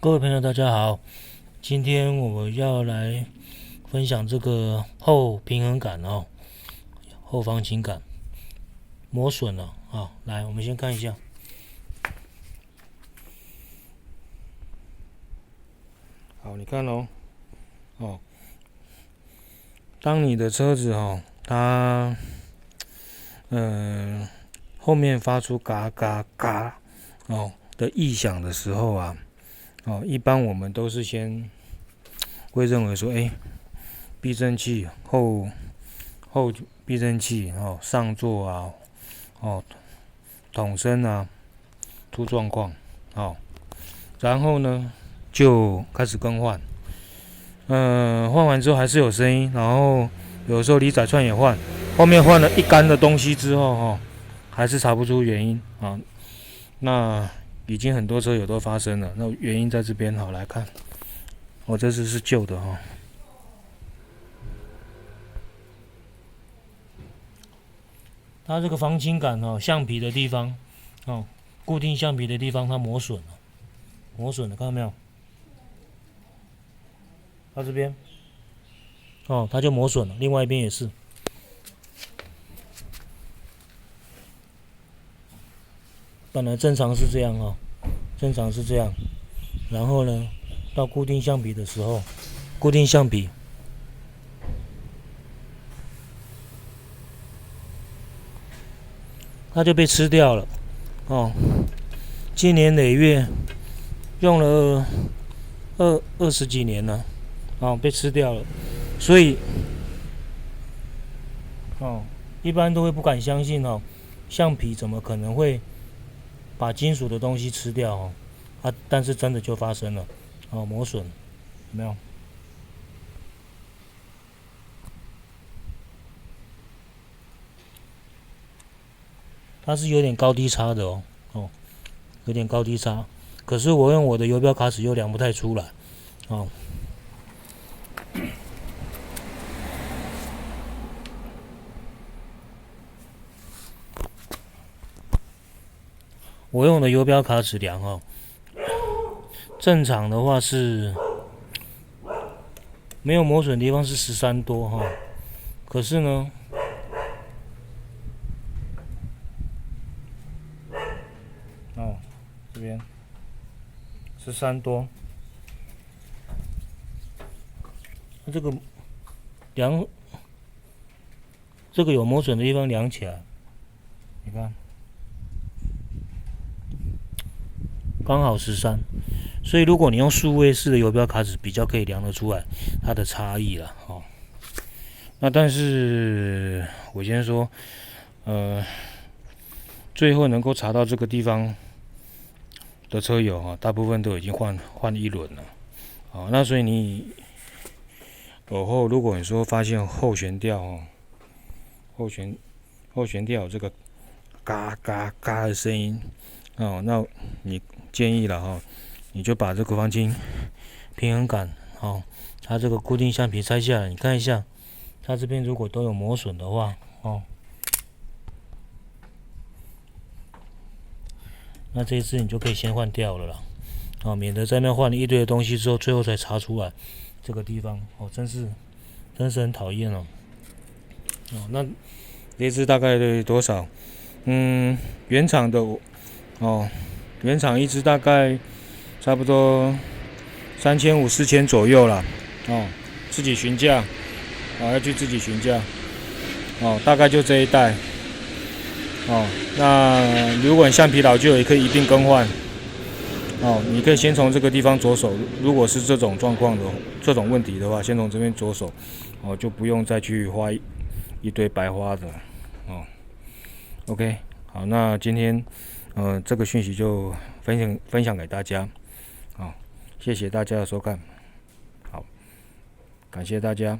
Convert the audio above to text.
各位朋友，大家好。今天我要来分享这个后平衡感后方倾感磨损了来，我们先看一下。好，你看当你的车子它后面发出嘎嘎嘎的异响的时候啊，一般我们都是先会认为说，避震器后避震器上座筒身出状况然后呢就开始更换。换完之后还是有声音，然后有时候离载串也换，后面换了一杆的东西之后还是查不出原因那已经很多车友都发生了，那原因在这边来看，这次是旧的它这个防倾杆橡皮的地方固定橡皮的地方它磨损了，看到没有？它这边它就磨损了，另外一边也是。本来正常是这样然后呢，到固定橡皮的时候，固定橡皮它就被吃掉了经年累月用了20几年了被吃掉了，所以一般都会不敢相信橡皮怎么可能会把金属的东西吃掉但是真的就发生了磨损，有没有？它是有点高低差的有点高低差，可是我用我的油标卡尺又量不太出来我用的油标卡尺量正常的话是没有磨损的地方是13多可是呢这边13多，这个有磨损的地方量起来，你看刚好13，所以如果你用数位式的油标卡尺，比较可以量得出来它的差异了那但是我先说，最后能够查到这个地方的车友大部分都已经换一轮了那所以你偶后如果你说发现后悬吊后悬吊有这个嘎嘎嘎的声音那你建议了你就把这个防倾平衡杆它这个固定橡皮拆下来，你看一下，它这边如果都有磨损的话那这一次你就可以先换掉了啦免得在那换了一堆的东西之后，最后才查出来这个地方真是很讨厌那这支大概多少？原厂的原厂一支大概差不多3500、4000左右啦自己询价要去自己询价大概就这一代那如果你橡皮老旧也可以一并更换你可以先从这个地方着手，如果是这种状况的这种问题的话，先从这边着手就不用再去花一堆白花的OK， 好，那今天这个讯息就分享给大家谢谢大家的收看，好，感谢大家。